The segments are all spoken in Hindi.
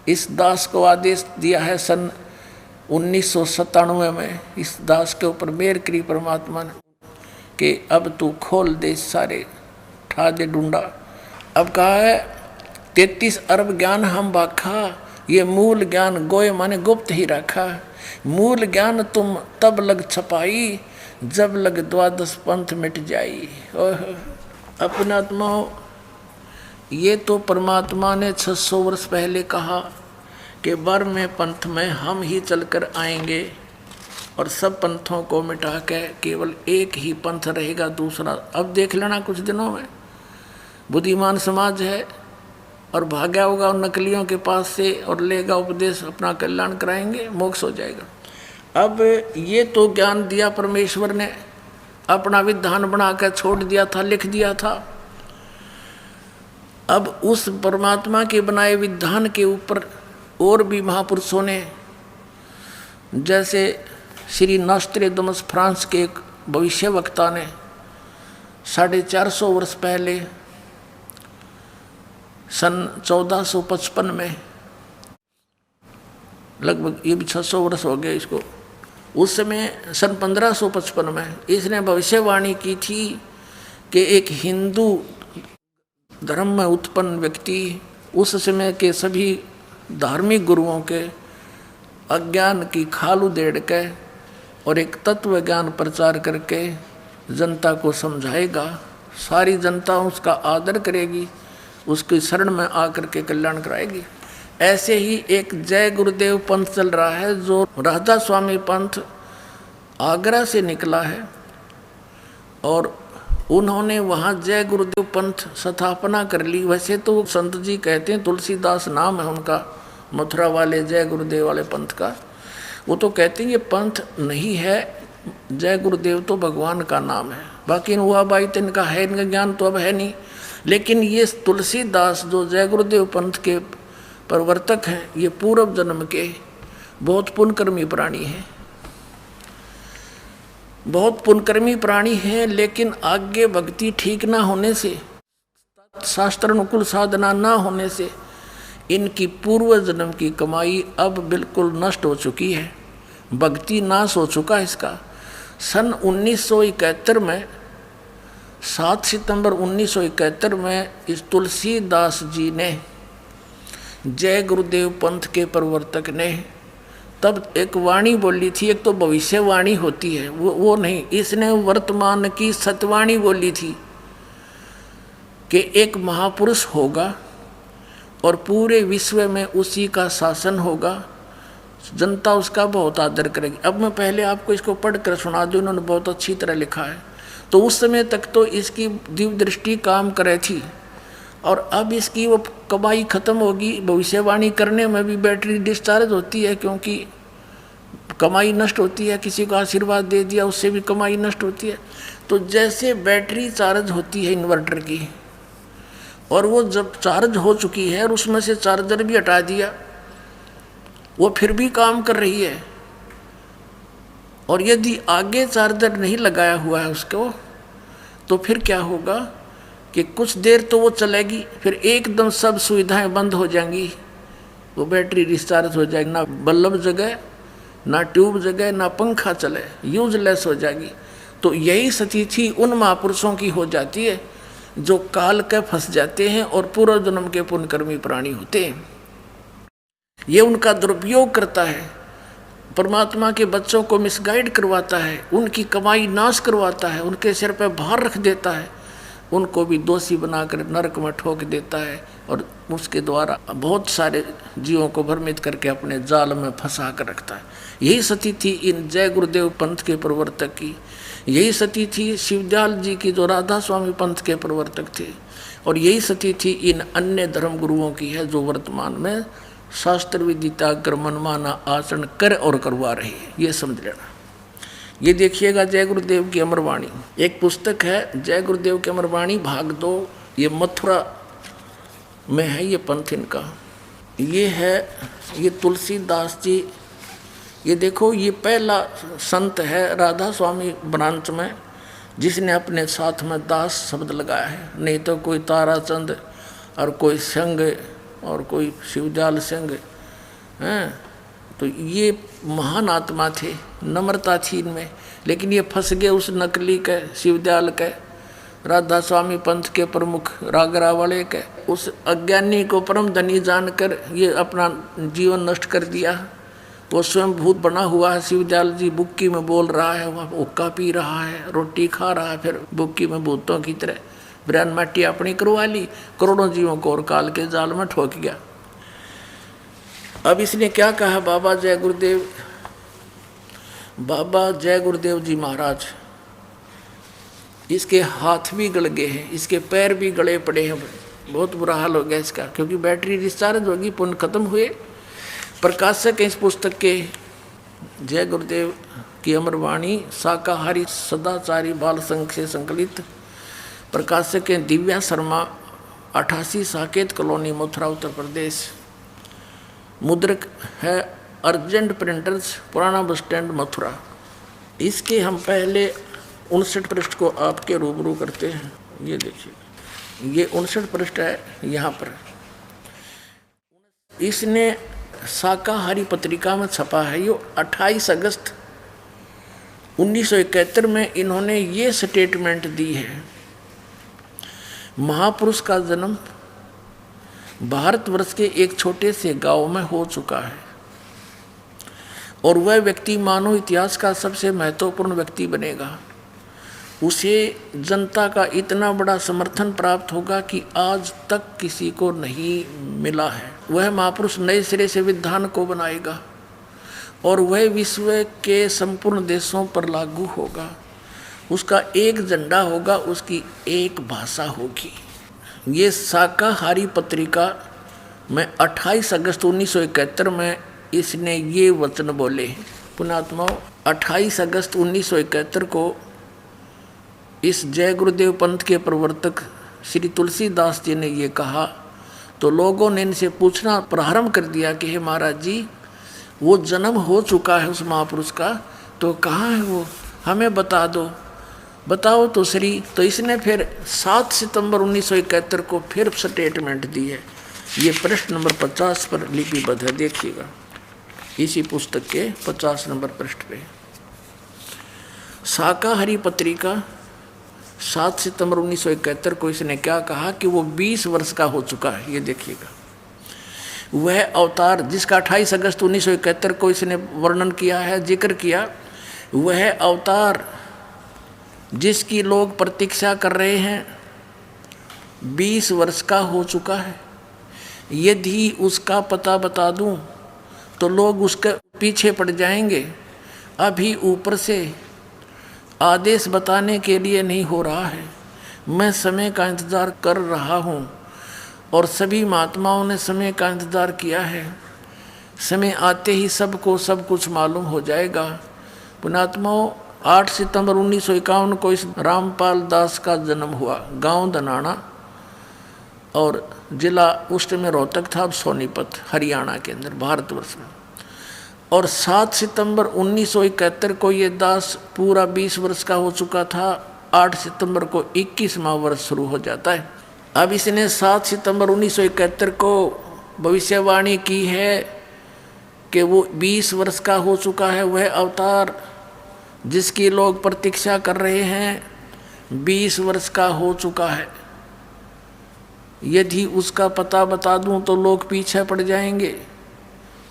इस दास को आदेश दिया है सन 1997 में। इस दास के ऊपर मेहर करी परमात्मा ने कि अब तू खोल दे सारे ठा दे ढूंढा। अब कहा है 33 अरब ज्ञान हम बाखा, ये मूल ज्ञान गोय माने गुप्त ही रखा। मूल ज्ञान तुम तब लग छपाई, जब लग द्वादश पंथ मिट जाई। अपने आत्माओं, ये तो परमात्मा ने 600 वर्ष पहले कहा कि वर में पंथ में हम ही चलकर आएंगे और सब पंथों को मिटा के केवल एक ही पंथ रहेगा, दूसरा। अब देख लेना कुछ दिनों में बुद्धिमान समाज है और भाग्या होगा उन नकलियों के पास से और लेगा उपदेश, अपना कल्याण कराएंगे, मोक्ष हो जाएगा। अब ये तो ज्ञान दिया परमेश्वर ने, अपना विधान बनाकर छोड़ दिया था, लिख दिया था। अब उस परमात्मा के बनाए विधान के ऊपर और भी महापुरुषों ने, जैसे श्री नॉस्ट्रेडमस फ्रांस के एक भविष्यवक्ता ने 450 वर्ष पहले सन 1455 में, लगभग ये भी 600 वर्ष हो गए इसको, उस समय सन 1555 में इसने भविष्यवाणी की थी कि एक हिंदू धर्म में उत्पन्न व्यक्ति उस समय के सभी धार्मिक गुरुओं के अज्ञान की खाल उधेड़ के और एक तत्व ज्ञान प्रचार करके जनता को समझाएगा। सारी जनता उसका आदर करेगी, उसकी शरण में आकर के कल्याण कराएगी। ऐसे ही एक जय गुरुदेव पंथ चल रहा है, जो राधा स्वामी पंथ आगरा से निकला है और उन्होंने वहाँ जय गुरुदेव पंथ स्थापना कर ली। वैसे तो संत जी कहते हैं, तुलसीदास नाम है उनका, मथुरा वाले जय गुरुदेव वाले पंथ का। वो तो कहते हैं ये पंथ नहीं है, जय गुरुदेव तो भगवान का नाम है। बाकी हुआ बाई तो इनका है, इनका ज्ञान तो अब है नहीं। लेकिन ये तुलसीदास जो जय गुरुदेव पंथ के प्रवर्तक हैं, ये पूर्व जन्म के बहुत पुण्यकर्मी प्राणी हैं, बहुत पुण्यकर्मी प्राणी हैं। लेकिन आगे भक्ति ठीक ना होने से, शास्त्र अनुकूल साधना ना होने से इनकी पूर्व जन्म की कमाई अब बिल्कुल नष्ट हो चुकी है, भक्ति नाश हो चुका है इसका। सन 1971 में 7 सितंबर 1971 में इस तुलसीदास जी ने, जय गुरुदेव पंथ के प्रवर्तक ने, तब एक वाणी बोली थी। एक तो भविष्यवाणी होती है, वो नहीं, इसने वर्तमान की सत्यवाणी बोली थी कि एक महापुरुष होगा और पूरे विश्व में उसी का शासन होगा, जनता उसका बहुत आदर करेगी। अब मैं पहले आपको इसको पढ़कर सुना दूं, इन्होंने बहुत अच्छी तरह लिखा है। तो उस समय तक तो इसकी दिव्य दृष्टि काम करे थी और अब इसकी वो कमाई खत्म होगी। भविष्यवाणी करने में भी बैटरी डिस्चार्ज होती है, क्योंकि कमाई नष्ट होती है। किसी को आशीर्वाद दे दिया, उससे भी कमाई नष्ट होती है। तो जैसे बैटरी चार्ज होती है इन्वर्टर की, और वो जब चार्ज हो चुकी है और उसमें से चार्जर भी हटा दिया, वो फिर भी काम कर रही है। और यदि आगे चार्जर नहीं लगाया हुआ है उसको, तो फिर क्या होगा कि कुछ देर तो वो चलेगी, फिर एकदम सब सुविधाएं बंद हो जाएंगी, वो बैटरी डिस्चार्ज हो जाएगी, ना बल्ब जगे, ना ट्यूब जगे, ना पंखा चले, यूजलेस हो जाएगी। तो यही स्थिति उन महापुरुषों की हो जाती है जो काल के फंस जाते हैं और पूर्व जन्म के पुण्यकर्मी प्राणी होते हैं। ये उनका दुरुपयोग करता है, परमात्मा के बच्चों को मिसगाइड करवाता है, उनकी कमाई नाश करवाता है, उनके सिर पर भार रख देता है, उनको भी दोषी बनाकर नरक में ठोक देता है और उसके द्वारा बहुत सारे जीवों को भ्रमित करके अपने जाल में फंसा कर रखता है। यही स्थिति थी इन जय गुरुदेव पंथ के प्रवर्तक की, यही स्थिति थी शिवदयाल जी की जो राधा स्वामी पंथ के प्रवर्तक थे, और यही स्थिति थी इन अन्य धर्म गुरुओं की है जो वर्तमान में शास्त्र विदिता कर मनमाना आचरण कर और करवा रहे हैं। ये समझ लेना। ये देखिएगा जय गुरुदेव की अमरवाणी, एक पुस्तक है जय गुरुदेव की अमरवाणी भाग 2, ये मथुरा में है ये पंथ इनका। ये है ये तुलसीदास जी, ये देखो ये पहला संत है राधा स्वामी ब्रांच में जिसने अपने साथ में दास शब्द लगाया है, नहीं तो कोई ताराचंद और कोई संग और कोई शिवजाल सिंह हैं। तो ये महान आत्मा थे, नम्रता थी इनमें, लेकिन ये फंस गए उस नकली के शिवदयाल के, राधा स्वामी पंथ के प्रमुख रागरा वाले के, उस अज्ञानी को परम धनी जानकर ये अपना जीवन नष्ट कर दिया। वो स्वयं भूत बना हुआ है। शिवदयाल जी बुक्की में बोल रहा है, वहाँ हुक्का पी रहा है, रोटी खा रहा है, फिर बुक्की में भूतों की तरह ब्रह्म माटी अपनी करवा ली, करोड़ों जीवों को और काल के जाल में ठोक गया। अब इसने क्या कहा, बाबा जय गुरुदेव, बाबा जय गुरुदेव जी महाराज, इसके हाथ भी गल गए हैं, इसके पैर भी गले पड़े हैं, बहुत बुरा हाल हो गया इसका, क्योंकि बैटरी डिस्चार्ज होगी, पुण्य खत्म हुए। प्रकाशक इस पुस्तक के जय गुरुदेव की अमरवाणी शाकाहारी सदाचारी बाल संघ से संकलित, प्रकाशक हैं दिव्या शर्मा, 88 साकेत कॉलोनी, मथुरा, उत्तर प्रदेश। मुद्रक है अर्जेंट प्रिंटर्स, पुराना बस स्टैंड, मथुरा। इसके हम पहले 59 पृष्ठ को आपके रूबरू करते हैं। ये देखिए, ये 59 पृष्ठ है। यहाँ पर इसने शाकाहारी पत्रिका में छपा है, ये 28 अगस्त 1971 में इन्होंने ये स्टेटमेंट दी है, महापुरुष का जन्म भारतवर्ष के एक छोटे से गांव में हो चुका है और वह व्यक्ति मानव इतिहास का सबसे महत्वपूर्ण व्यक्ति बनेगा। उसे जनता का इतना बड़ा समर्थन प्राप्त होगा कि आज तक किसी को नहीं मिला है। वह महापुरुष नए सिरे से विधान को बनाएगा और वह विश्व के संपूर्ण देशों पर लागू होगा। उसका एक झंडा होगा, उसकी एक भाषा होगी। ये शाकाहारी पत्रिका में 28 अगस्त 1971 में इसने ये वचन बोले। पुण्यात्माओं, 28 अगस्त 1971 को इस जय गुरुदेव पंथ के प्रवर्तक श्री तुलसीदास जी ने ये कहा, तो लोगों ने इनसे पूछना प्रारंभ कर दिया कि हे महाराज जी, वो जन्म हो चुका है उस महापुरुष का, तो कहाँ है वो, हमें बता दो, बताओ तो श्री। तो इसने फिर 7 सितंबर 1971 को फिर स्टेटमेंट दी है। ये पृष्ठ नंबर 50 पर लिपिबद्ध है, देखिएगा, इसी पुस्तक के 50 नंबर पृष्ठ पे। शाकाहारी पत्रिका 7 सितंबर 1971 को इसने क्या कहा कि वो 20 वर्ष का हो चुका है। ये देखिएगा, वह अवतार जिसका 28 अगस्त 1971 को इसने वर्णन किया है, जिक्र किया, वह अवतार जिसकी लोग प्रतीक्षा कर रहे हैं 20 वर्ष का हो चुका है। यदि उसका पता बता दूं तो लोग उसके पीछे पड़ जाएंगे। अभी ऊपर से आदेश बताने के लिए नहीं हो रहा है, मैं समय का इंतज़ार कर रहा हूँ और सभी महात्माओं ने समय का इंतज़ार किया है। समय आते ही सबको सब कुछ मालूम हो जाएगा। पुण्यात्माओं, 8 सितंबर 1951 को इस रामपाल दास का जन्म हुआ, गांव दनाना, और जिला उस समय रोहतक था, अब सोनीपत, हरियाणा के अंदर, भारतवर्ष में। और 7 सितंबर 1971 को ये दास पूरा 20 वर्ष का हो चुका था। 8 सितंबर को 21वां वर्ष शुरू हो जाता है। अब इसने 7 सितंबर 1971 को भविष्यवाणी की है कि वो 20 वर्ष का हो चुका है, वह अवतार जिसकी लोग प्रतीक्षा कर रहे हैं 20 वर्ष का हो चुका है। यदि उसका पता बता दूं तो लोग पीछे पड़ जाएंगे।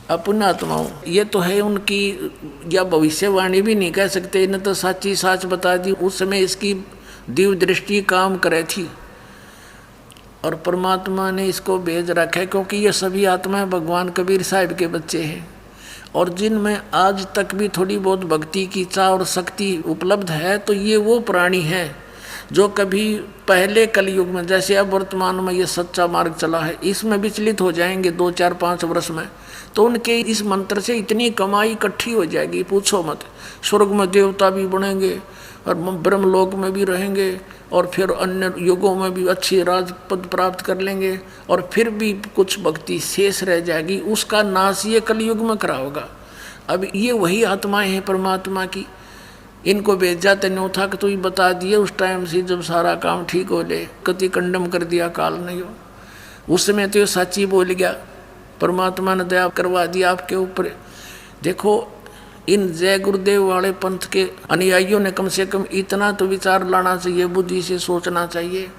अपना आत्माओं, ये तो है उनकी, या भविष्यवाणी भी नहीं कह सकते, इन्हें तो सच्ची साच बता दी। उस समय इसकी दिव्य दृष्टि काम करे थी और परमात्मा ने इसको भेज रखा है, क्योंकि ये सभी आत्माएं भगवान कबीर साहिब के बच्चे हैं और जिनमें आज तक भी थोड़ी बहुत भक्ति की चाह और शक्ति उपलब्ध है। तो ये वो प्राणी हैं जो कभी पहले कलयुग में, जैसे अब वर्तमान में ये सच्चा मार्ग चला है, इसमें विचलित हो जाएंगे 2, 4, 5 वर्ष में, तो उनके इस मंत्र से इतनी कमाई इकट्ठी हो जाएगी, पूछो मत। स्वर्ग में देवता भी बनेंगे और ब्रह्मलोक में भी रहेंगे और फिर अन्य युगों में भी अच्छी राजपद प्राप्त कर लेंगे और फिर भी कुछ भक्ति शेष रह जाएगी, उसका नाश ये कलयुग में करा होगा। अब ये वही आत्माएं हैं परमात्मा की, इनको भेजा तेने था कि तू ही बता दिए उस टाइम से जब सारा काम ठीक हो ले, कति कंडम कर दिया काल नहीं हो, उस समय तो ये सच्ची बोल गया। परमात्मा ने दया करवा दी आपके ऊपर। देखो इन जय गुरुदेव वाले पंथ के अनुयायियों ने कम से कम इतना तो विचार लाना चाहिए, बुद्धि से सोचना चाहिए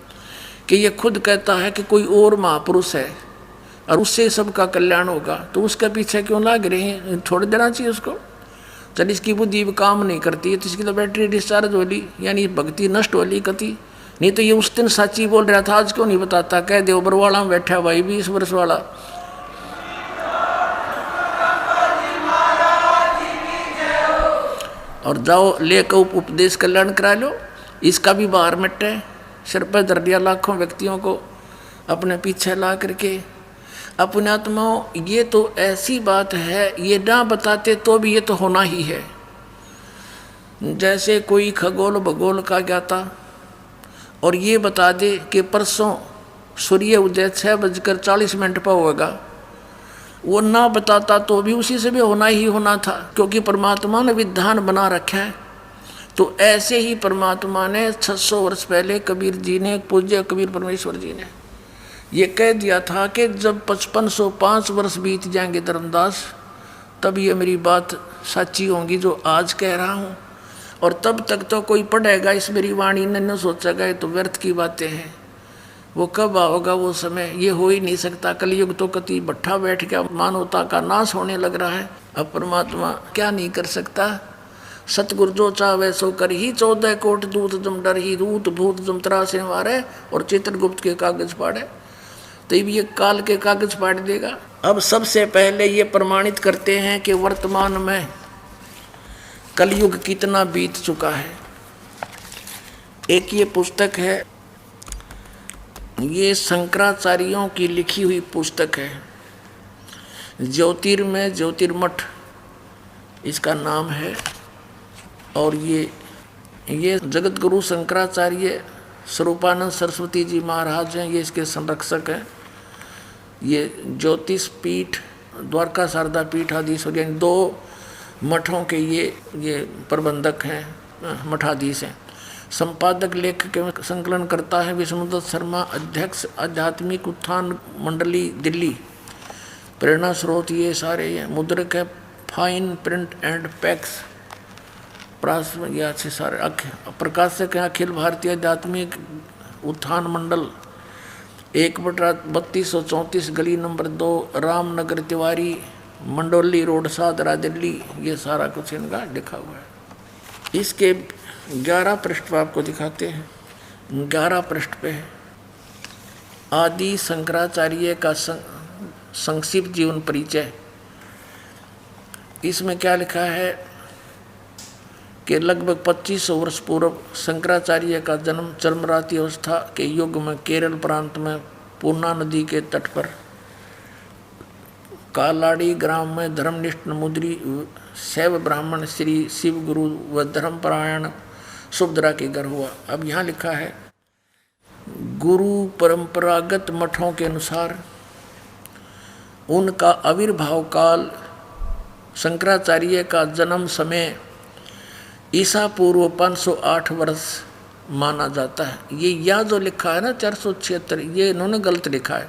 कि ये खुद कहता है कि कोई और महापुरुष है और उससे सबका कल्याण होगा, तो उसके पीछे क्यों लाग रहे हैं? छोड़ देना चाहिए उसको। चल इसकी बुद्धि काम नहीं करती है तो इसकी तो बैटरी डिस्चार्ज होली, यानी भक्ति नष्ट होली कति। नहीं तो ये उस दिन सच्ची बोल रहा था, आज क्यों नहीं बताता? कह दे बरवाड़ा में बैठा भाई 20 वर्ष वाला, और जाओ लेकर उपदेश कल्याण करा लो, इसका भी बाहर मिटे। सिर पर धर दिया लाखों व्यक्तियों को अपने पीछे ला करके। अपने आत्माओं ये तो ऐसी बात है, ये ना बताते तो भी ये तो होना ही है। जैसे कोई खगोल भगोल का ज्ञाता और ये बता दे कि परसों सूर्य उदय 6:40 पर होगा, वो ना बताता तो भी उसी से भी होना ही होना था, क्योंकि परमात्मा ने विधान बना रखा है। तो ऐसे ही परमात्मा ने 600 वर्ष पहले कबीर जी ने, पूज्य कबीर परमेश्वर जी ने ये कह दिया था कि जब 5505 वर्ष बीत जाएंगे धर्मदास, तब ये मेरी बात सच्ची होंगी जो आज कह रहा हूँ। और तब तक तो कोई पढ़ेगा इस मेरी वाणी ने न सोचेगा ये तो व्यर्थ की बातें हैं। वो कब आओगा वो समय, ये हो ही नहीं सकता। कलयुग तो कति भट्ठा बैठ गया, मानवता का नाश होने लग रहा है। अब परमात्मा क्या नहीं कर सकता? सतगुरु जो चाहे सो कर ही, 14 कोट दूत जम डर ही, दूत भूत जम त्रासे मारे और चित्रगुप्त के कागज फाड़े। तो ये काल के कागज फाड़ देगा। अब सबसे पहले ये प्रमाणित करते हैं कि वर्तमान में कलयुग कितना बीत चुका है। एक ये पुस्तक है, ये शंकराचार्यों की लिखी हुई पुस्तक है, ज्योतिर्मय ज्योतिर्मठ इसका नाम है। और ये जगत गुरु शंकराचार्य स्वरूपानंद सरस्वती जी महाराज हैं, ये इसके संरक्षक हैं। ये ज्योतिष पीठ, द्वारका शारदा पीठ आदि यानी 2 मठों के ये प्रबंधक हैं, मठाधीश हैं। संपादक लेखक के संकलन करता है विष्णुदत्त शर्मा, अध्यक्ष आध्यात्मिक उत्थान मंडली दिल्ली। प्रेरणा स्रोत ये सारे हैं। मुद्रक है फाइन प्रिंट एंड पैक्स, ये अच्छे सारे। प्रकाशक है अखिल भारतीय आध्यात्मिक उत्थान मंडल, 1/3234 गली नंबर 2, रामनगर तिवारी, मंडोली रोड, सादरा दिल्ली। ये सारा कुछ इनका लिखा हुआ है। इसके 11 पृष्ठ आपको दिखाते हैं। 11 पृष्ठ पे है आदि शंकराचार्य का संक्षिप्त जीवन परिचय। इसमें क्या लिखा है कि लगभग 2500 वर्ष पूर्व शंकराचार्य का जन्म चरमराती अवस्था के युग में केरल प्रांत में पूर्णा नदी के तट पर कालाड़ी ग्राम में धर्मनिष्ठ मुद्री शैव ब्राह्मण श्री शिव गुरु व धर्मपरायण सुभद्रा के घर हुआ। अब यहाँ लिखा है, गुरु परंपरागत मठों के अनुसार उनका आविर्भाव काल शंकराचार्य का जन्म समय ईसा पूर्व 508 वर्ष माना जाता है। ये यहाँ जो लिखा है ना 476, ये इन्होंने गलत लिखा है,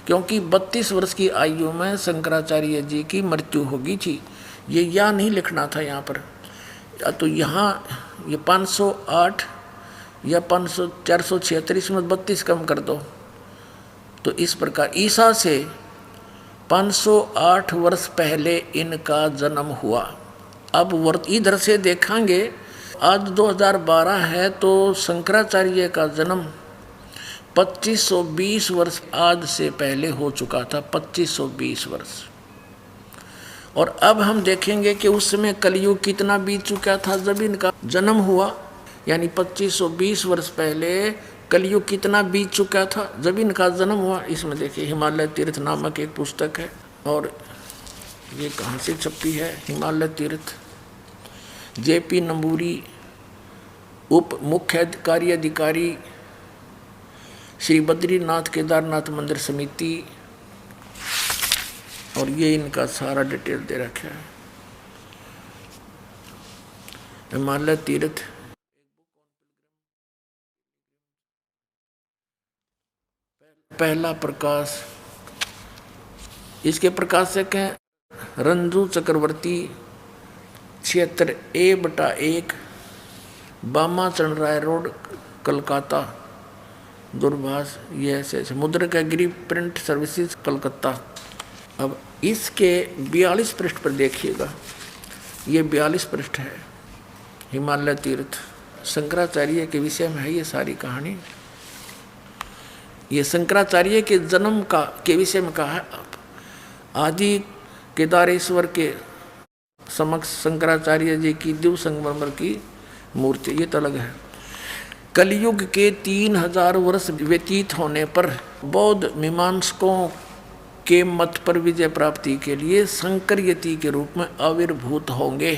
क्योंकि 32 वर्ष की आयु में शंकराचार्य जी की मृत्यु होगी थी। ये यहाँ नहीं लिखना था यहाँ पर, तो यहाँ ये 508 या 476, इसमें 32 कम कर दो। तो इस प्रकार ईसा से 508 वर्ष पहले इनका जन्म हुआ। अब इधर से देखेंगे, आज 2012 है तो शंकराचार्य का जन्म 2520 वर्ष आज से पहले हो चुका था, 2520 वर्ष। और अब हम देखेंगे कि उस समय कलयुग कितना बीत चुका था जब इनका जन्म हुआ, यानी 2520 वर्ष पहले कलयुग कितना बीत चुका था जब इनका जन्म हुआ। इसमें देखिए हिमालय तीर्थ नामक एक पुस्तक है, और ये कहाँ से छपी है? हिमालय तीर्थ, JP नंबूरी, उप मुख्य कार्यधिकारी श्री बद्रीनाथ केदारनाथ मंदिर समिति। और ये इनका सारा डिटेल दे रखा है। हिमालय तीर्थ पहला प्रकाश इसके प्रकाशक हैं रंजू चक्रवर्ती, 76A/1, बामा चरण राय रोड, कलकत्ता, दूरभाष। ये ऐसे मुद्रक है गिरी प्रिंट सर्विसेज, कलकत्ता। अब इसके 42 पृष्ठ पर देखिएगा, ये 42 पृष्ठ है। हिमालय तीर्थ शंकराचार्य के विषय में है ये सारी कहानी। ये शंकराचार्य के जन्म के विषय में कहा है। आदि केदारेश्वर के समक्ष शंकराचार्य जी की दिव्य संगमरमर की मूर्ति, ये तो अलग है। कलयुग के 3000 वर्ष व्यतीत होने पर बौद्ध मीमांसकों के मत पर विजय प्राप्ति के लिए शंकर यति के रूप में आविर्भूत होंगे।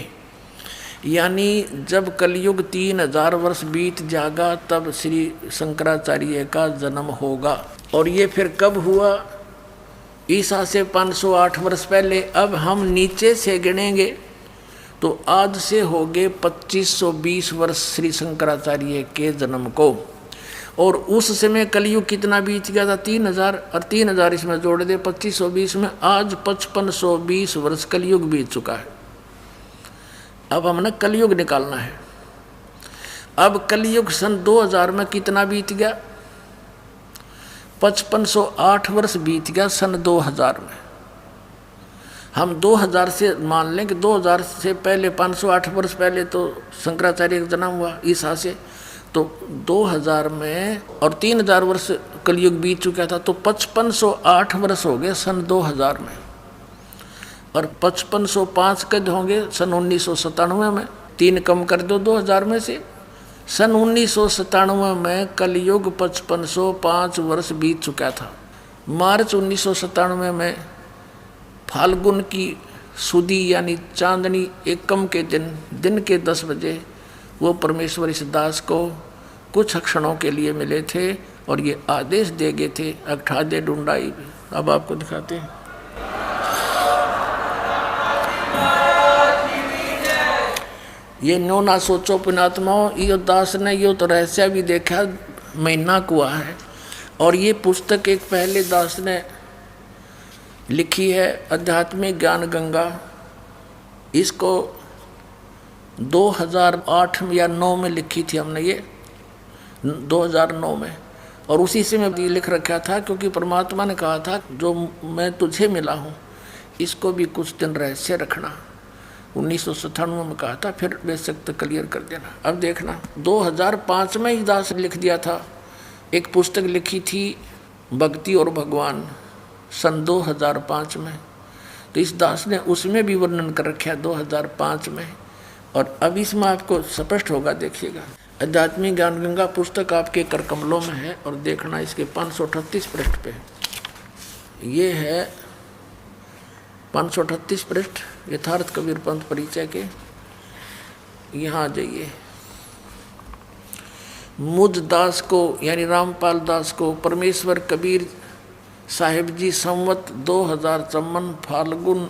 यानी जब कलयुग 3000 वर्ष बीत जाएगा तब श्री शंकराचार्य का जन्म होगा। और ये फिर कब हुआ? ईसा से 508 वर्ष पहले। अब हम नीचे से गिनेंगे तो आज से हो गए 2520 वर्ष श्री शंकराचार्य के जन्म को। और उस समय कलयुग कितना बीत गया था? 3000, और 3000 इसमें जोड़ दे 2520 में, आज 5520 वर्ष कलयुग बीत चुका है। अब हमने कलयुग निकालना है। अब कलयुग सन 2000 में कितना बीत गया? 5508 वर्ष बीत गया सन 2000 में। हम 2000 से मान लें कि 2000 से पहले 508 वर्ष पहले तो शंकराचार्य का जन्म हुआ ईसा से, तो 2000 में और 3000 वर्ष कलयुग बीत चुका था, तो 5508 वर्ष हो गए सन 2000 में। और 5505 कद होंगे सन 1997 में। 3 कम कर दो 2000 में से। सन 1997 में कलयुग 5505 वर्ष बीत चुका था। मार्च 1997 में फाल्गुन की सुदी यानी चांदनी एकम के दिन के 10 बजे वो परमेश्वर इस दास को कुछ क्षणों के लिए मिले थे और ये आदेश दे गए थे, अगठा दे ढूंढाई। अब आपको दिखाते हैं। ये नो ना सोचो पुण्यात्माओं, यो दास ने यो तो रहस्य भी देखा, महीना कुआ है। और ये पुस्तक एक पहले दास ने लिखी है, आध्यात्मिक ज्ञान गंगा। इसको 2008 या 9 में लिखी थी हमने, ये 2009 में। और उसी से मैं लिख रखा था, क्योंकि परमात्मा ने कहा था जो मैं तुझे मिला हूँ इसको भी कुछ दिन रहस्य रखना। 1997 में कहा था, फिर बेशक तो क्लियर कर देना। अब देखना 2005 में ही दास लिख दिया था, एक पुस्तक लिखी थी भक्ति और भगवान सन 2005 में। तो इस दास ने उसमें भी वर्णन कर रखा है 2005 में। और अब इसमें आपको स्पष्ट होगा, देखिएगा। आध्यात्मिक ज्ञान गंगा पुस्तक आपके कर कमलों में है और देखना इसके 538 पृष्ठ पे। ये है 538 पृष्ठ यथार्थ कबीर पंथ परिचय के। यहाँ आ जाइए। मुझ दास को यानी रामपाल दास को परमेश्वर कबीर साहिब जी संवत 2054 फाल्गुन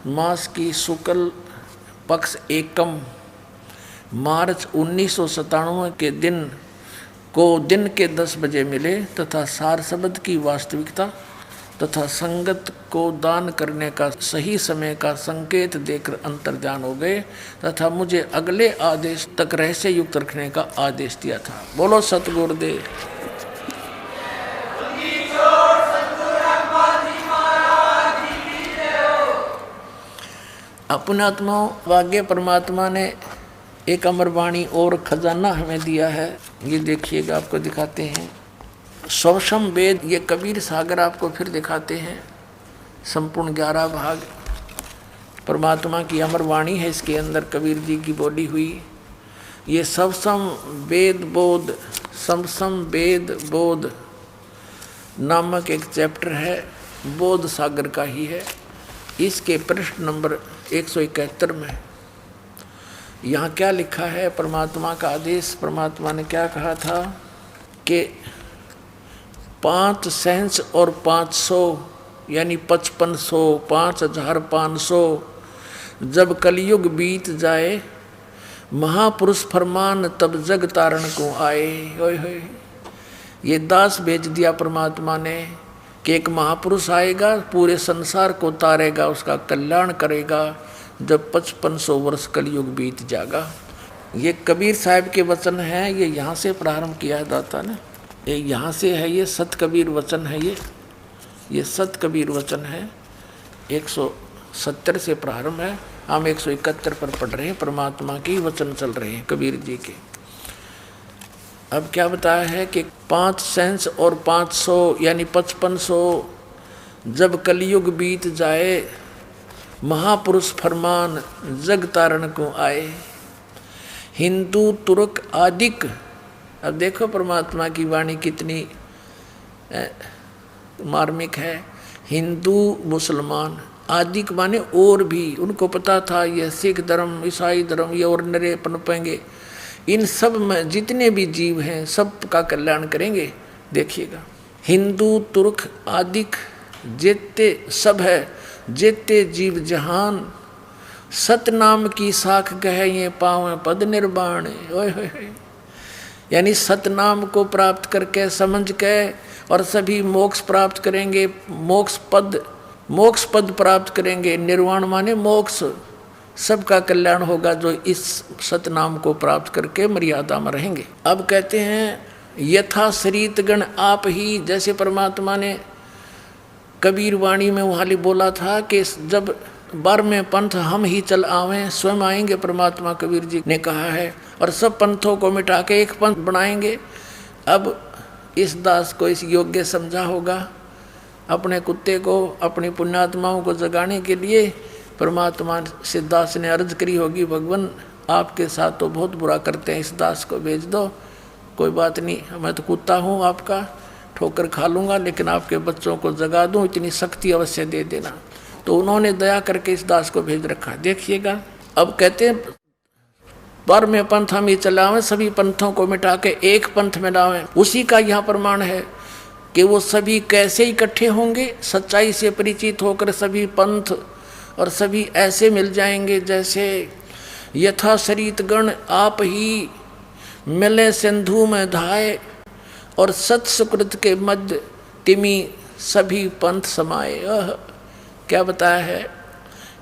मास की शुक्ल पक्ष एकम मार्च 1997 के दिन के 10 बजे मिले तथा सार शब्द की वास्तविकता तथा संगत को दान करने का सही समय का संकेत देकर अंतर्ध्यान हो गए तथा मुझे अगले आदेश तक रहस्य युक्त रखने का आदेश दिया था। बोलो सतगुरुदेव। अपने आत्माओं भाग्य परमात्मा ने एक अमरवाणी और खजाना हमें दिया है। ये देखिएगा, आपको दिखाते हैं। सौषम वेद, ये कबीर सागर आपको फिर दिखाते हैं। संपूर्ण 11 भाग परमात्मा की अमरवाणी है, इसके अंदर कबीर जी की बोली हुई। ये सवसम वेद बोध, समसम वेद बोध नामक एक चैप्टर है, बोध सागर का ही है। इसके पृष्ठ नंबर 171 में यहाँ क्या लिखा है? परमात्मा का आदेश। परमात्मा ने क्या कहा था कि 5 सेंस और 500 यानी 5500 5500 जब कलयुग बीत जाए महापुरुष फरमान तब जग तारण को आए। होय होय, ये दास भेज दिया परमात्मा ने कि एक महापुरुष आएगा, पूरे संसार को तारेगा, उसका कल्याण करेगा जब 5500 वर्ष कलयुग बीत जाएगा। ये कबीर साहब के वचन हैं, ये यहाँ से प्रारंभ किया है दाता ने, ये यहाँ से है, ये सत कबीर वचन है, ये सत कबीर वचन है। 170 से प्रारंभ है, हम 171 पर पढ़ रहे हैं, परमात्मा के वचन चल रहे हैं कबीर जी के। अब क्या बताया है कि 5 सेंस और 500 यानी 5500 जब कलयुग बीत जाए, महापुरुष फरमान जग तारण को आए, हिंदू तुर्क आदिक। अब देखो परमात्मा की वाणी कितनी मार्मिक है। हिंदू मुसलमान आदिक माने और भी, उनको पता था यह सिख धर्म, ईसाई धर्म, ये और नरे पनपेंगे, इन सब में जितने भी जीव हैं सब का कल्याण करेंगे। देखिएगा, हिंदू तुर्क आदिक जेते सब है, जेते जीव जहान, सतनाम की साख कहे ये पावे पद निर्वाण। ओए होए, यानी सतनाम को प्राप्त करके समझ के और सभी मोक्ष प्राप्त करेंगे, मोक्ष पद प्राप्त करेंगे। निर्वाण माने मोक्ष, सबका कल्याण होगा जो इस सतनाम को प्राप्त करके मर्यादा में रहेंगे। अब कहते हैं यथा शरीत गण आप ही, जैसे परमात्मा ने कबीर वाणी में वहाँ बोला था कि जब 12वें पंथ हम ही चल आवें, स्वयं आएंगे, परमात्मा कबीर जी ने कहा है, और सब पंथों को मिटा के एक पंथ बनाएंगे। अब इस दास को इस योग्य समझा होगा, अपने कुत्ते को, अपनी पुण्यात्माओं को जगाने के लिए परमात्मा से दास ने अर्ज करी होगी, भगवान आपके साथ तो बहुत बुरा करते हैं, इस दास को भेज दो, कोई बात नहीं, मैं तो कुत्ता हूँ आपका, ठोकर खा लूँगा, लेकिन आपके बच्चों को जगा दूँ, इतनी शक्ति अवश्य दे देना। तो उन्होंने दया करके इस दास को भेज रखा। देखिएगा, अब कहते हैं 12वें पंथ हम ही चलावें, सभी पंथों को मिटा के एक पंथ में लावें। उसी का यहाँ प्रमाण है कि वो सभी कैसे इकट्ठे होंगे, सच्चाई से परिचित होकर सभी पंथ और सभी ऐसे मिल जाएंगे जैसे यथा शरीत गण आप ही मिले सिंधु में धाये, और सत सुकृत के मध्य तिमी सभी पंथ समाये। क्या बताया है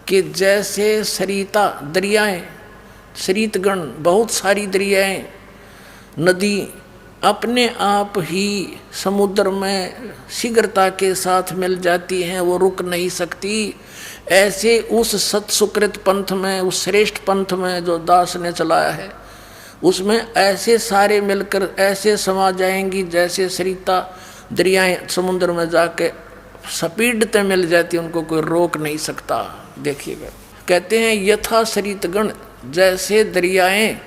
कि जैसे सरिता दरियाएं, सरितगण बहुत सारी दरियाएं, नदी अपने आप ही समुद्र में शीघ्रता के साथ मिल जाती हैं, वो रुक नहीं सकती। ऐसे उस सत्सुकृत पंथ में, उस श्रेष्ठ पंथ में जो दास ने चलाया है, उसमें ऐसे सारे मिलकर ऐसे समा जाएंगी जैसे सरिता दरियाएं समुद्र में जाके स्पीड मिल जाती, उनको कोई रोक नहीं सकता। देखिएगा, कहते हैं यथा सरितगण, जैसे दरियाएं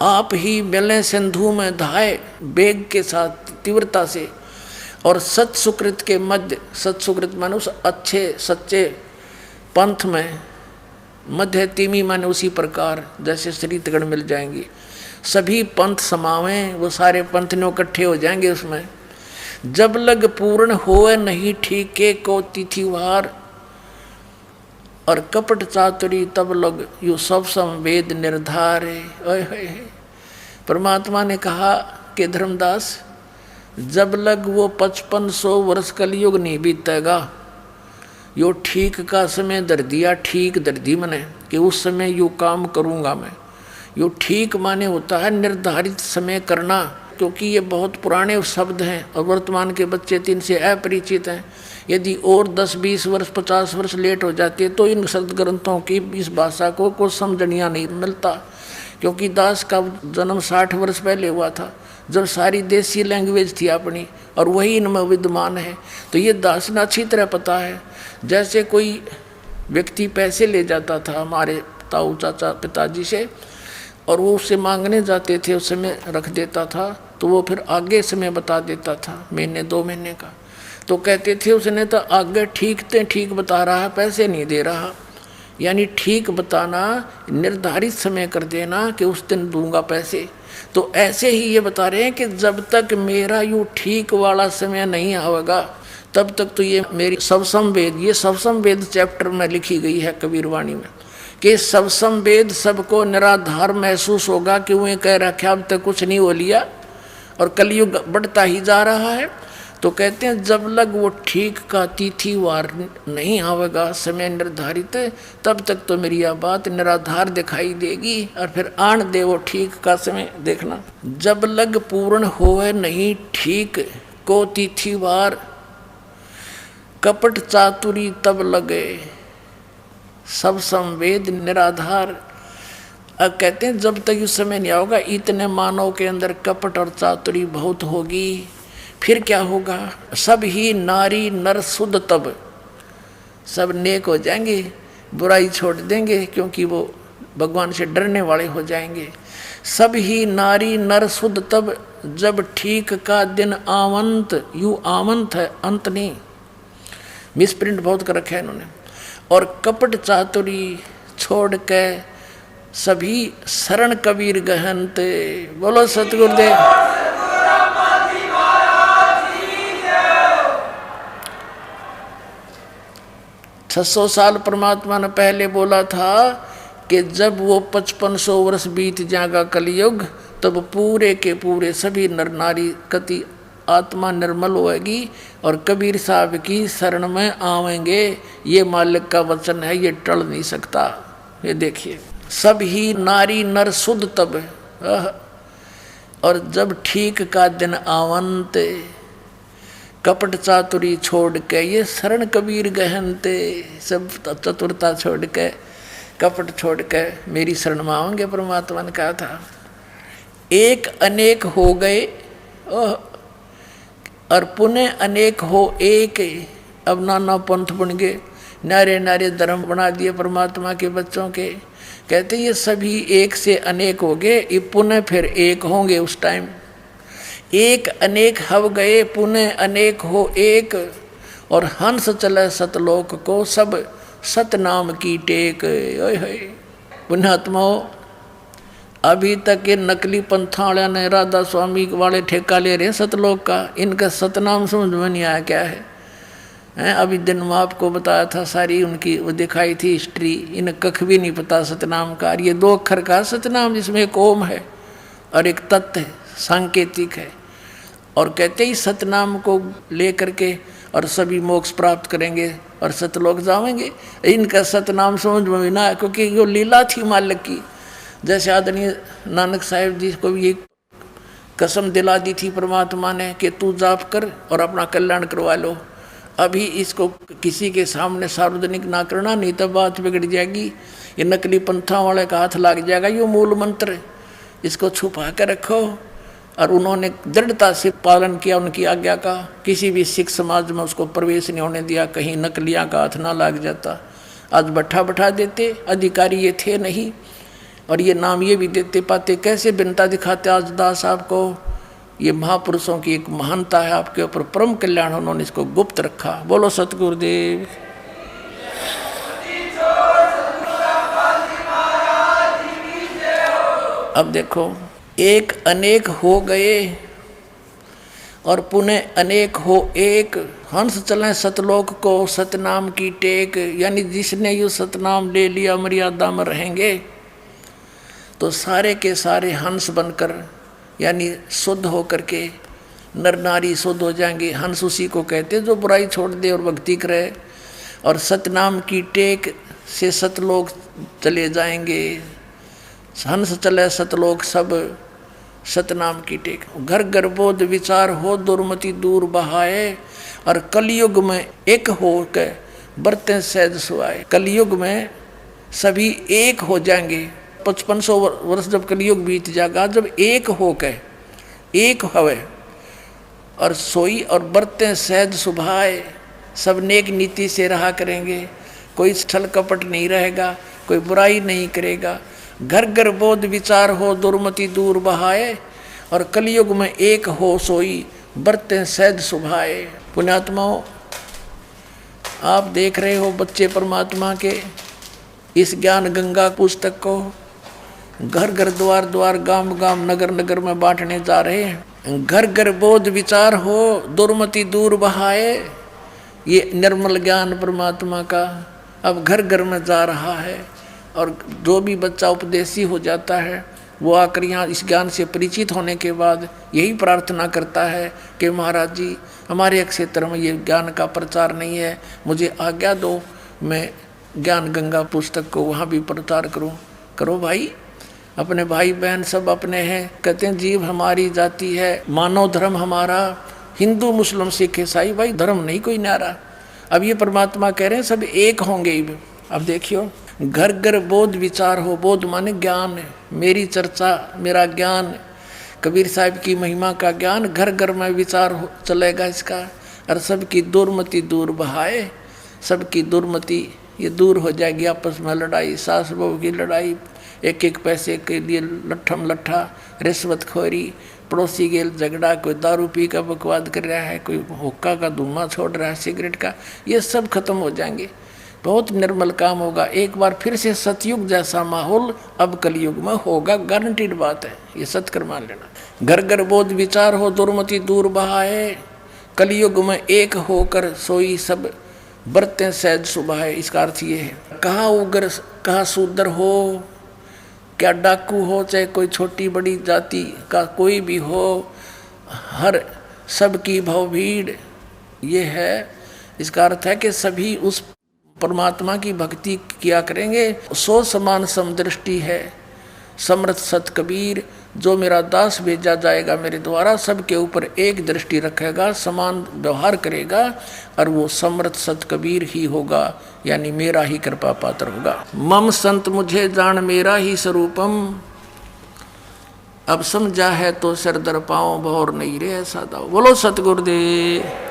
आप ही मिले सिंधु में धाये, वेग के साथ तीव्रता से, और सत्सुकृत के मध्य, सत्सुकृत माने उस अच्छे सच्चे पंथ में, मध्य तिमी माने उसी प्रकार जैसे सरितगण मिल जाएंगी, सभी पंथ समावें, वो सारे पंथ ने इकट्ठे हो जाएंगे उसमें। जब लग पूर्ण होए नहीं ठीके को तिथिवार, और कपट चातुरी तब लग यू सब संवेद निर्धारे। परमात्मा ने कहा कि धर्मदास, जब लग वो 5500 वर्ष कलयुग नहीं बीतेगा, यो ठीक का समय दर दिया, ठीक दर दी मैंने कि उस समय यू काम करूँगा मैं। यो ठीक माने होता है निर्धारित समय करना, क्योंकि ये बहुत पुराने शब्द हैं और वर्तमान के बच्चे तो इनसे अपरिचित हैं। यदि और 10-20 वर्ष 50 वर्ष लेट हो जाते तो इन सदग्रंथों की इस भाषा को कुछ समझनिया नहीं मिलता, क्योंकि दास का जन्म 60 वर्ष पहले हुआ था, जब सारी देसी लैंग्वेज थी अपनी, और वही इनमें विद्यमान है। तो ये दास ने अच्छी तरह पता है। जैसे कोई व्यक्ति पैसे ले जाता था हमारे ताऊ चाचा पिताजी से, और वो उससे मांगने जाते थे, उस समय रख देता था, तो वो फिर आगे समय बता देता था, महीने 2 महीने का। तो कहते थे उसने तो आगे ठीक बता रहा है, पैसे नहीं दे रहा। यानी ठीक बताना, निर्धारित समय कर देना कि उस दिन दूंगा पैसे। तो ऐसे ही ये बता रहे हैं कि जब तक मेरा यूँ ठीक वाला समय नहीं आएगा, तब तक तो ये मेरी सबसंवेद, ये सबसंवेद चैप्टर में लिखी गई है कबीर वाणी में, कि सबसंवेद सबको निराधार महसूस होगा कि वो कह रखा अब तक कुछ नहीं हो लिया, और कलयुग बढ़ता ही जा रहा है। तो कहते हैं जब लग वो ठीक का तिथिवार नहीं आवेगा समय निर्धारित, तब तक तो मेरी यह बात निराधार दिखाई देगी। और फिर आन दे वो ठीक का समय देखना। जब लग पूर्ण होवे नहीं ठीक को तिथिवार, कपट चातुरी तब लगे सब संवेद निराधार। अब कहते हैं जब तक उस समय नहीं होगा, इतने मानव के अंदर कपट और चातुरी बहुत होगी। फिर क्या होगा? सब ही नारी नर शुद्ध, तब सब नेक हो जाएंगे, बुराई छोड़ देंगे, क्योंकि वो भगवान से डरने वाले हो जाएंगे। सब ही नारी नर शुद्ध तब, जब ठीक का दिन आवंत, यू आवंत है अंत नहीं, मिसप्रिंट बहुत कर रखा है इन्होंने। और कपट चातुरी छोड़ के सभी शरण कबीर गहनते। बोलो सतगुरुदेव। 600 साल परमात्मा ने पहले बोला था कि जब वो 5500 वर्ष बीत जाएगा कलयुग, तब पूरे के पूरे सभी नर नारी कति आत्मा निर्मल होएगी और कबीर साहब की शरण में आवेंगे। ये मालिक का वचन है, ये टल नहीं सकता। ये देखिए, सब ही नारी नर शुद्ध तब, और जब ठीक का दिन आवंत, कपट चातुरी छोड़ के ये शरण कबीर गहनते। सब चतुरता छोड़ के, कपट छोड़ के मेरी शरण में आओगे। परमात्मा ने कहा था एक अनेक हो गए और पुनः अनेक हो एक। अब नाना पंथ बन गए, नारे नारे धर्म बना दिए परमात्मा के बच्चों के। कहते ये सभी एक से अनेक हो गए, ये पुनः फिर एक होंगे उस टाइम। एक अनेक हव गए, पुनः अनेक हो एक। और हंस चले सतलोक को, सब सतनाम की टेक। ओए होए पुण्यात्माओं, अभी तक ये नकली पंथा वाले ने राधा स्वामी वाले ठेका ले रहे हैं सतलोक का। इनका सतनाम समझ में नहीं आया क्या है। अभी दिन में आपको बताया था, सारी उनकी वो दिखाई थी हिस्ट्री। इन्हें कख भी नहीं पता सतनाम का। ये 2 अक्षर का सतनाम, जिसमें एक ओम है और एक तत्व है, सांकेतिक है। और कहते ही सतनाम को ले करके और सभी मोक्ष प्राप्त करेंगे और सतलोक जाएंगे। इनका सतनाम समझ में ना, क्योंकि ये लीला थी मालिक की। जैसे आदरणीय नानक साहिब जी को भी कसम दिला दी थी परमात्मा ने कि तू जाप कर और अपना कल्याण करवा लो। अभी इसको किसी के सामने सार्वजनिक ना करना, नहीं तो बात बिगड़ जाएगी। ये नकली पंथा वाले का हाथ लग जाएगा। ये मूल मंत्र, इसको छुपा कर रखो। और उन्होंने दृढ़ता से पालन किया उनकी आज्ञा का। किसी भी सिख समाज में उसको प्रवेश नहीं होने दिया, कहीं नकलियाँ का हाथ ना लग जाता। आज बैठा देते, अधिकारी ये थे नहीं, और ये नाम ये भी देते पाते। कैसे बिनता दिखाते आज दास साहब को। ये महापुरुषों की एक महानता है आपके ऊपर, परम कल्याण उन्होंने इसको गुप्त रखा। बोलो सतगुरुदेव। अब देखो, एक अनेक हो गए और पुनः अनेक हो एक। हंस चलें सतलोक को, सतनाम की टेक। यानी जिसने यू सतनाम ले लिया मर्यादा में रहेंगे, तो सारे के सारे हंस बनकर, यानी शुद्ध हो करके नर नारी शुद्ध हो जाएंगे। हंस उसी को कहते जो बुराई छोड़ दे और भक्ति करे। और सतनाम की टेक से सतलोक चले जाएंगे। हंस चले सतलोक सब, सतनाम की टेक। घर घर बोध विचार हो, दुर्मति दूर बहाए। और कलयुग में एक हो के बरतें सहज सुहाए। कलयुग में सभी एक हो जाएंगे। 5500 वर्ष जब कलयुग बीत जाएगा, जब एक हो के एक हवे और सोई और बरतें सहज सुभाए। सब नेक नीति से रहा करेंगे, कोई छल कपट नहीं रहेगा, कोई बुराई नहीं करेगा। घर घर बोध विचार हो, दुर्मति दूर बहाए। और कलयुग में एक हो सोई, बरतें सहज सुभाए। पुण्यात्माओं, आप देख रहे हो बच्चे परमात्मा के इस ज्ञान गंगा पुस्तक को घर घर द्वार द्वार गांव गांव नगर नगर में बांटने जा रहे हैं। घर घर बोध विचार हो, दुर्मति दूर बहाए। ये निर्मल ज्ञान परमात्मा का अब घर घर में जा रहा है। और जो भी बच्चा उपदेशी हो जाता है, वो आकर यहाँ इस ज्ञान से परिचित होने के बाद यही प्रार्थना करता है कि महाराज जी हमारे क्षेत्र में ये ज्ञान का प्रचार नहीं है, मुझे आज्ञा दो, मैं ज्ञान गंगा पुस्तक को वहाँ भी प्रचार करूँ। करो भाई, अपने भाई बहन सब अपने हैं। कहते हैं जीव हमारी जाति है, मानव धर्म हमारा, हिंदू मुस्लिम सिख ईसाई, भाई धर्म नहीं कोई न्यारा। अब ये परमात्मा कह रहे हैं सब एक होंगे। अब देखियो, घर घर बोध विचार हो, बोध माने ज्ञान, मेरी चर्चा मेरा ज्ञान, कबीर साहब की महिमा का ज्ञान घर घर में विचार हो चलेगा इसका। और सबकी दुर्मति दूर बहाए, सबकी दुर्मति ये दूर हो जाएगी। आपस में लड़ाई, सास बहू की लड़ाई, एक एक पैसे के लिए लट्ठम लट्ठा, रिश्वतखोरी, पड़ोसी के झगड़ा, कोई दारू पी का बकवाद कर रहा है, कोई हुक्का का धुआं छोड़ रहा है, सिगरेट का, ये सब खत्म हो जाएंगे। बहुत निर्मल काम होगा। एक बार फिर से सतयुग जैसा माहौल अब कलयुग में होगा, गारंटीड बात है, ये सत्कर मान लेना। घर घर बोध विचार हो, दुर्मति दूर बहाए, कलयुग में एक होकर सोई सब बरतें सहज सुबह। इसका अर्थ ये है, कहाँ उग्र कहाँ शूद्र हो, क्या डाकू हो, चाहे कोई छोटी बड़ी जाति का कोई भी हो, हर सबकी भवभीड़, ये है। इसका अर्थ है कि सभी उस परमात्मा की भक्ति किया करेंगे। सो समान समदृष्टि है समर्थ सत कबीर, जो मेरा दास भेजा जाएगा मेरे द्वारा, सबके ऊपर एक दृष्टि रखेगा, समान व्यवहार करेगा, और वो समर्थ सत कबीर ही होगा, यानी मेरा ही कृपा पात्र होगा। मम संत मुझे जान मेरा ही स्वरूपम, अब समझा है तो सिर दर पाओ, भौर नहीं रे सादा। बोलो सतगुरुदेव।